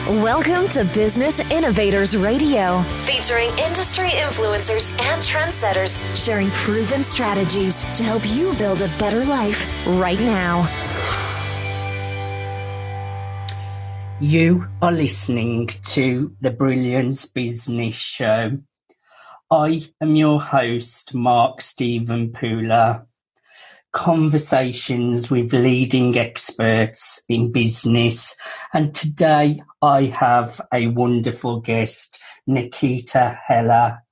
Welcome to Business Innovators Radio, featuring industry influencers and trendsetters sharing proven strategies to help you build a better life right now. You are listening to the Brilliance Business Show. I am your host, Mark Stephen Pooler. Conversations with leading experts in business. And today I have a wonderful guest, Nikita Heller.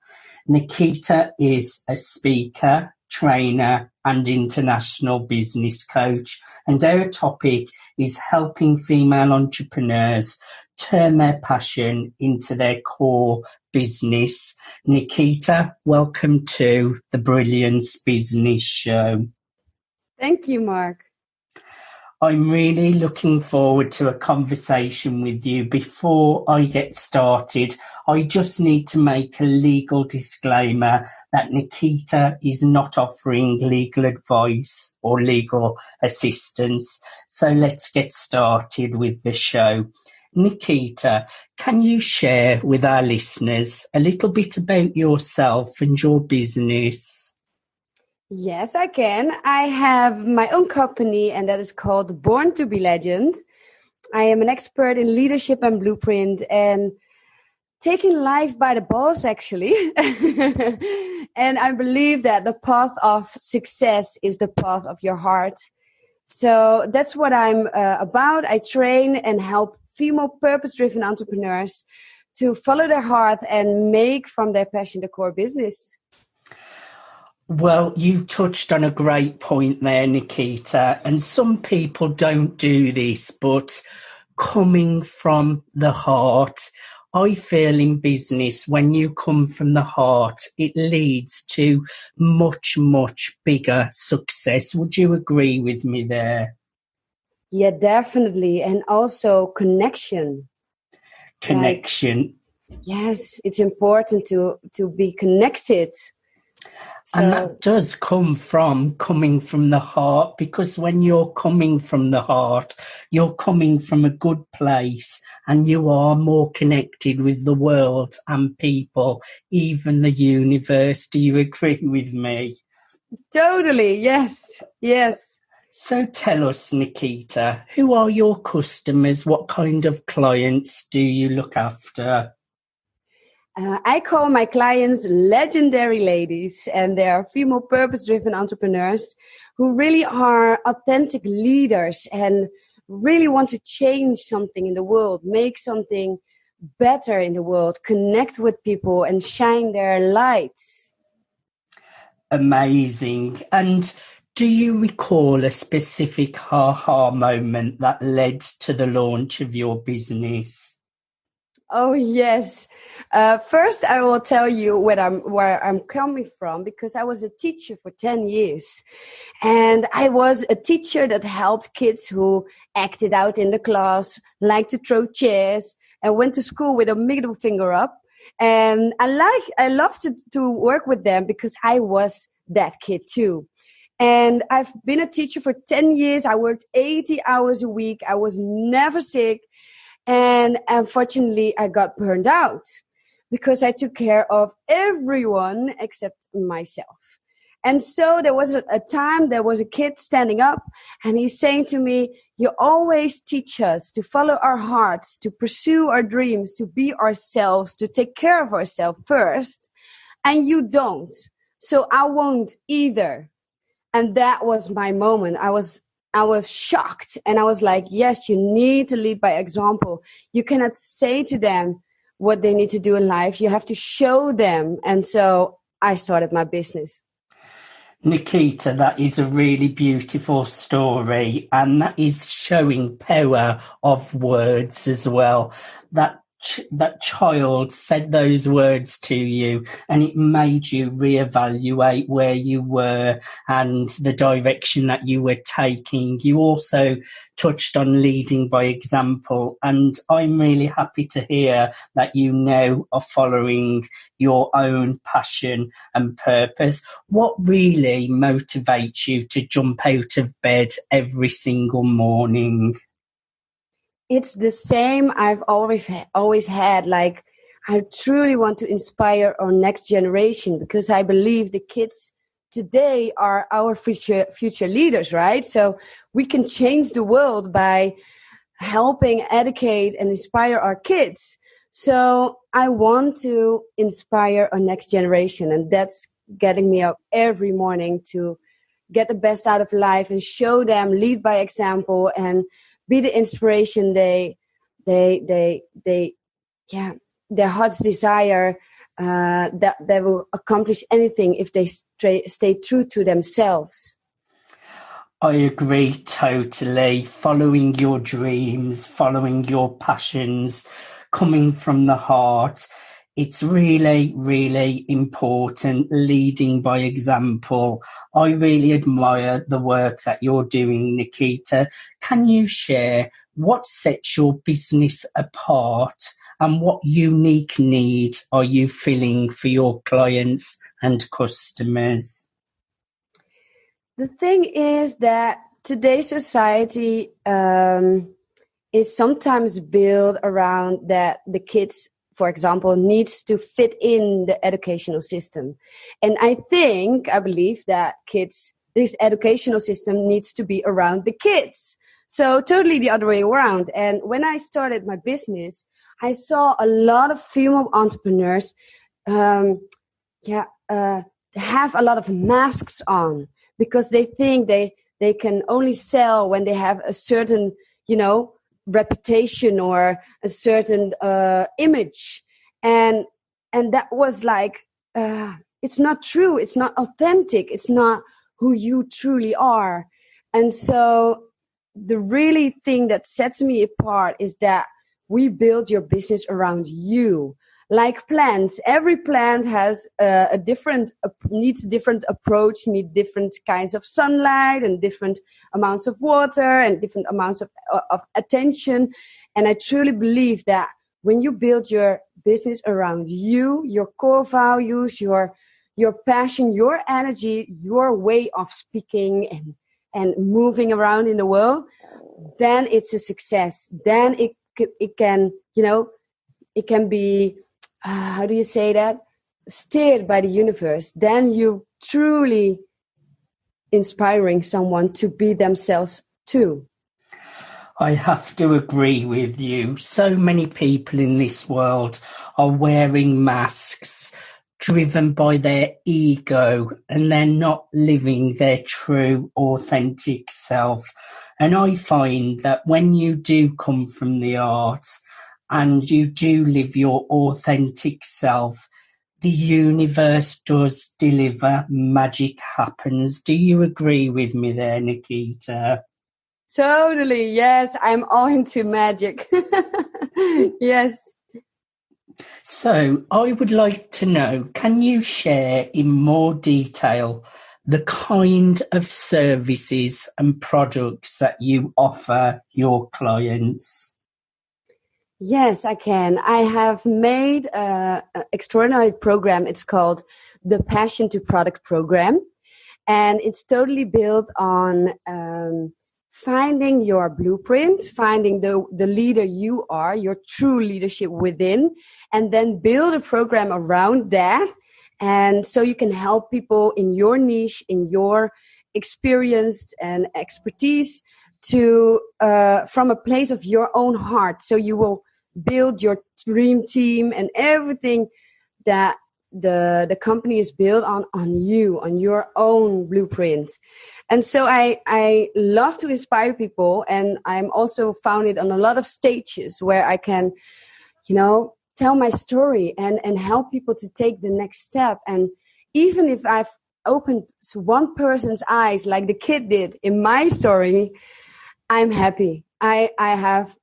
Nikita is a speaker, trainer, and international business coach. And our topic is helping female entrepreneurs turn their passion into their core business. Nikita, welcome to the Brilliance Business Show. Thank you, Mark. I'm really looking forward to a conversation with you. Before I get started, I just need to make a legal disclaimer that Nikita is not offering legal advice or legal assistance. So let's get started with the show. Nikita, can you share with our listeners a little bit about yourself and your business? Yes, I can. I have my own company, and that is called Born to be Legend. I am an expert in leadership and blueprint and taking life by the balls, actually. And I believe that the path of success is the path of your heart. So that's what I'm about. I train and help female purpose-driven entrepreneurs to follow their heart and make from their passion the core business. Well, you touched on a great point there, Nikita, and some people don't do this, but coming from the heart, I feel in business, when you come from the heart, it leads to much, much bigger success. Would you agree with me there? Yeah, definitely. And also connection. Connection. Yes, it's important to be connected. And that does come from coming from the heart, because when you're coming from the heart, you're coming from a good place and you are more connected with the world and people, even the universe. Do you agree with me? Totally, yes, yes. So tell us, Nikita, who are your customers? What kind of clients do you look after? I call my clients legendary ladies, and they are female purpose-driven entrepreneurs who really are authentic leaders and really want to change something in the world, make something better in the world, connect with people and shine their lights. Amazing. And do you recall a specific aha moment that led to the launch of your business? Oh, yes. First, I will tell you where I'm coming from, because I was a teacher for 10 years. And I was a teacher that helped kids who acted out in the class, liked to throw chairs, and went to school with a middle finger up. And I love to work with them because I was that kid too. And I've been a teacher for 10 years. I worked 80 hours a week. I was never sick. And unfortunately, I got burned out because I took care of everyone except myself. And so there was a time there was a kid standing up, and he's saying to me, "You always teach us to follow our hearts, to pursue our dreams, to be ourselves, to take care of ourselves first. And you don't. So I won't either." And that was my moment. I was shocked, and I was like, yes, you need to lead by example. You cannot say to them what they need to do in life. You have to show them. And so I started my business. Nikita, that is a really beautiful story, and that is showing power of words as well. That child said those words to you, and it made you reevaluate where you were and the direction that you were taking. You also touched on leading by example, and I'm really happy to hear that you now are following your own passion and purpose. What really motivates you to jump out of bed every single morning? It's the same I've always had. Like, I truly want to inspire our next generation, because I believe the kids today are our future leaders, right? So we can change the world by helping educate and inspire our kids. So I want to inspire our next generation, and that's getting me up every morning to get the best out of life and show them, lead by example, and be the inspiration yeah, their heart's desire, that they will accomplish anything if they stay true to themselves. I agree totally. Following your dreams, following your passions, coming from the heart. It's really, really important, leading by example. I really admire the work that you're doing, Nikita. Can you share what sets your business apart and what unique need are you filling for your clients and customers? The thing is that today's society is sometimes built around that the kids, for example, needs to fit in the educational system. And I believe that this educational system needs to be around the kids. So totally the other way around. And when I started my business, I saw a lot of female entrepreneurs have a lot of masks on, because they think they can only sell when they have a certain, reputation or a certain image. And that was like, it's not true. It's not authentic. It's not who you truly are. And so the really thing that sets me apart is that we build your business around you. Like plants, every plant has needs a different approach, needs different kinds of sunlight and different amounts of water and different amounts of attention. And I truly believe that when you build your business around you, your core values, your passion, your energy, your way of speaking and moving around in the world, then it's a success. Then it can, it can be, how do you say that? Steered by the universe. Then you truly inspiring someone to be themselves too. I have to agree with you. So many people in this world are wearing masks, driven by their ego, and they're not living their true, authentic self. And I find that when you do come from the arts and you do live your authentic self, the universe does deliver, magic happens. Do you agree with me there, Nikita? Totally, yes. I'm all into magic. Yes. So I would like to know, can you share in more detail the kind of services and products that you offer your clients? Yes, I can. I have made an extraordinary program. It's called the Passion to Product Program. And it's totally built on finding your blueprint, finding the leader you are, your true leadership within, and then build a program around that. And so you can help people in your niche, in your experience and expertise to from a place of your own heart. So you will build your dream team and everything that the company is built on you, on your own blueprint. And so I love to inspire people, and I'm also founded on a lot of stages where I can, tell my story and help people to take the next step. And even if I've opened one person's eyes, like the kid did in my story, I'm happy. I have,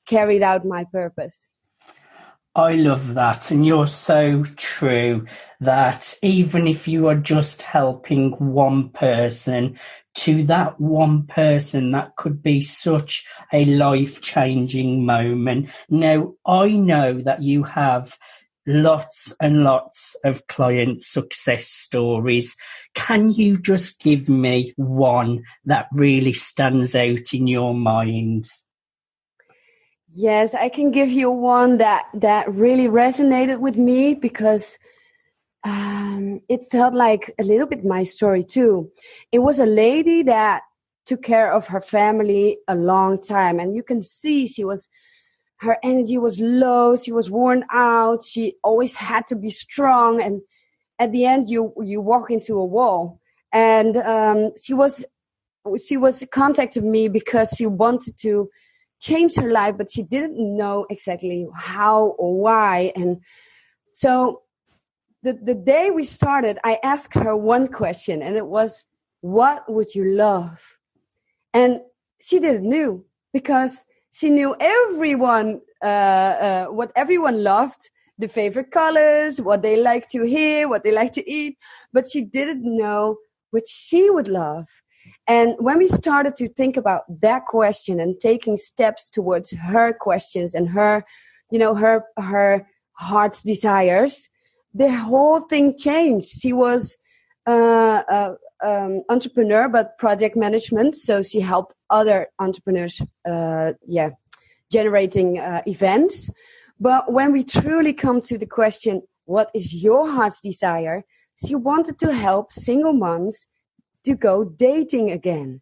carried out my purpose. I love that. And you're so true that even if you are just helping one person, to that one person, that could be such a life-changing moment. Now, I know that you have lots and lots of client success stories. Can you just give me one that really stands out in your mind? Yes, I can give you one that really resonated with me because it felt like a little bit my story too. It was a lady that took care of her family a long time, and you can see her energy was low. She was worn out. She always had to be strong, and at the end, you walk into a wall. And she was contacting me because she wanted to change her life, but she didn't know exactly how or why. And so the day we started, I asked her one question, and it was, what would you love? And she didn't know, because she knew everyone, what everyone loved, the favorite colors, what they like to hear, what they like to eat, but she didn't know what she would love. And when we started to think about that question and taking steps towards her questions and her heart's desires, the whole thing changed. She was entrepreneur, but project management. So she helped other entrepreneurs, generating events. But when we truly come to the question, what is your heart's desire? She wanted to help single moms to go dating again,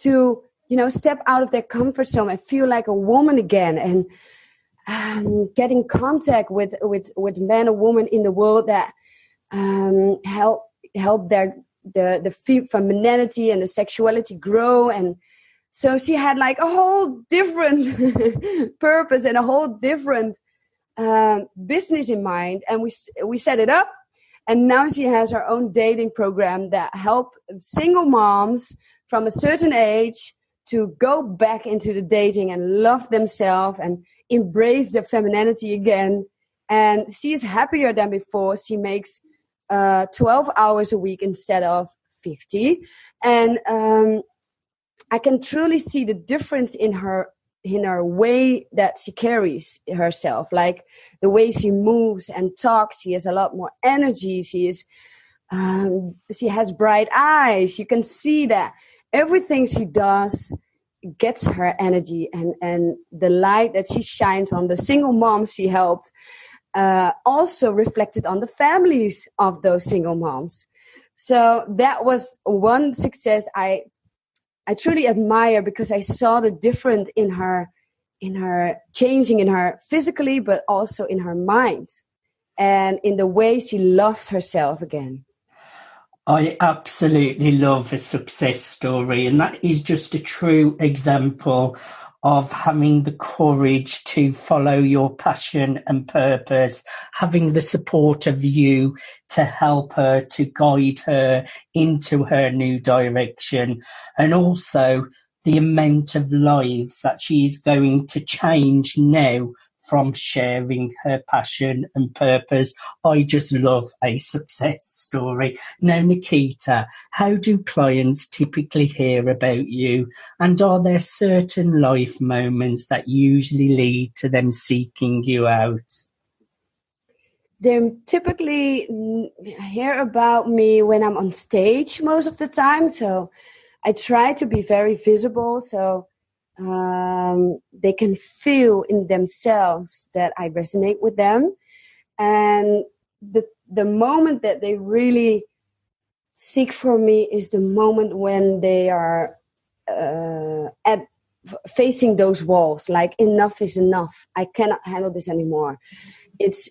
to, step out of their comfort zone and feel like a woman again, and get in contact with men or women in the world that help the femininity and the sexuality grow. And so she had like a whole different purpose and a whole different business in mind, and we set it up. And now she has her own dating program that help single moms from a certain age to go back into the dating and love themselves and embrace their femininity again. And she is happier than before. She makes 12 hours a week instead of 50. And I can truly see the difference in her way that she carries herself, like the way she moves and talks. She has a lot more energy. She has bright eyes. You can see that everything she does gets her energy, and the light that she shines on the single moms she helped also reflected on the families of those single moms. So that was one success I truly admire, because I saw the difference in her changing in her physically, but also in her mind and in the way she loved herself again. I absolutely love a success story, and that is just a true example of having the courage to follow your passion and purpose, having the support of you to help her, to guide her into her new direction, and also the amount of lives that she's going to change now from sharing her passion and purpose. I just love a success story. Now, Nikita, how do clients typically hear about you? And are there certain life moments that usually lead to them seeking you out? They typically hear about me when I'm on stage most of the time. So I try to be very visible, so they can feel in themselves that I resonate with them. And the moment that they really seek for me is the moment when they are facing those walls, like enough is enough. I cannot handle this anymore. It's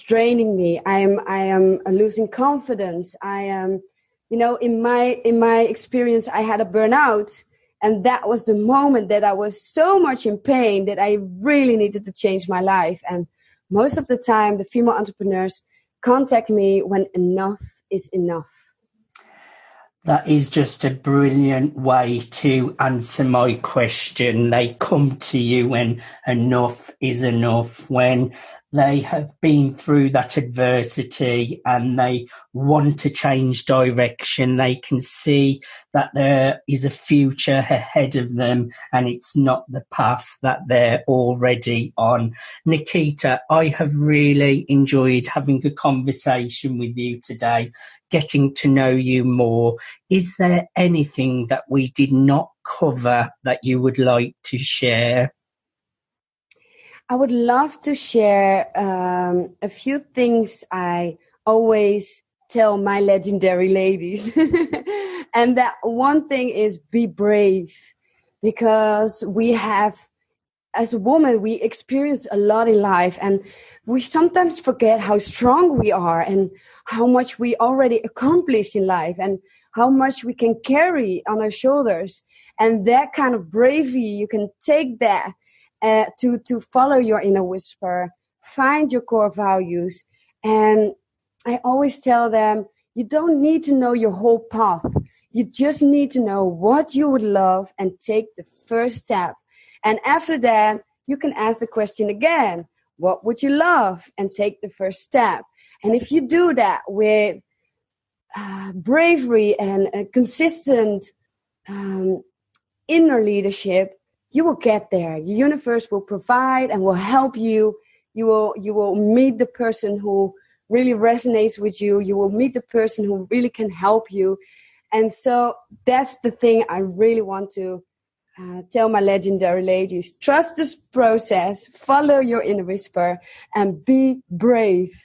draining me. I am losing confidence. I am, in my experience, I had a burnout. And that was the moment that I was so much in pain that I really needed to change my life. And most of the time, the female entrepreneurs contact me when enough is enough. That is just a brilliant way to answer my question. They come to you when enough is enough, when they have been through that adversity and they want to change direction. They can see that there is a future ahead of them and it's not the path that they're already on. Nikita, I have really enjoyed having a conversation with you today, getting to know you more. Is there anything that we did not cover that you would like to share? I would love to share a few things I always tell my legendary ladies. And that one thing is be brave, because we have, as a woman, we experience a lot in life and we sometimes forget how strong we are and how much we already accomplished in life and how much we can carry on our shoulders. And that kind of bravery, you can take that to follow your inner whisper, find your core values. And I always tell them, you don't need to know your whole path. You just need to know what you would love and take the first step. And after that, you can ask the question again, what would you love? And take the first step. And if you do that with bravery and a consistent inner leadership, you will get there. The universe will provide and will help you. You will meet the person who really resonates with you. You will meet the person who really can help you. And so that's the thing I really want to tell my legendary ladies. Trust this process, follow your inner whisper, and be brave.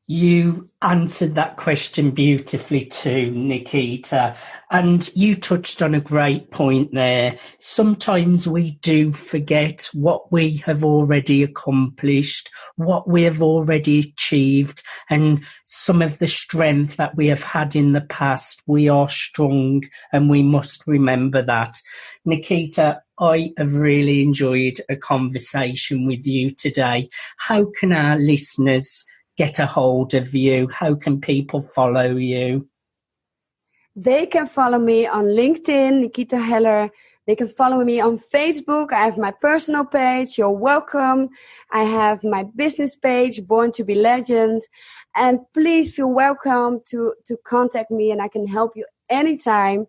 You answered that question beautifully too, Nikita. And you touched on a great point there. Sometimes we do forget what we have already accomplished, what we have already achieved, and some of the strength that we have had in the past. We are strong and we must remember that. Nikita, I have really enjoyed a conversation with you today. How can our listeners get a hold of you? How can people follow you? They can follow me on LinkedIn, Nikita Heller. They can follow me on Facebook. I have my personal page, You're Welcome. I have my business page, Born to be Legend. And please feel welcome to contact me, and I can help you anytime.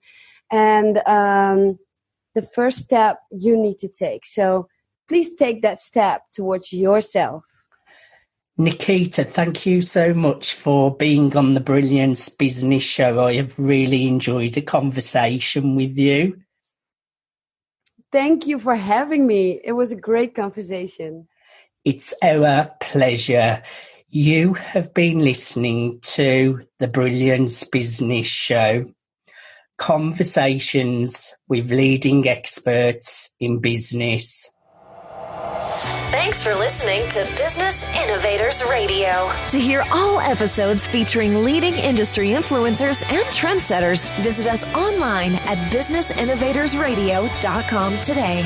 And the first step you need to take. So please take that step towards yourself. Nikita, thank you so much for being on the Brilliance Business Show. I have really enjoyed a conversation with you. Thank you for having me. It was a great conversation. It's our pleasure. You have been listening to the Brilliance Business Show. Conversations with leading experts in business. Thanks for listening to Business Innovators Radio. To hear all episodes featuring leading industry influencers and trendsetters, visit us online at businessinnovatorsradio.com today.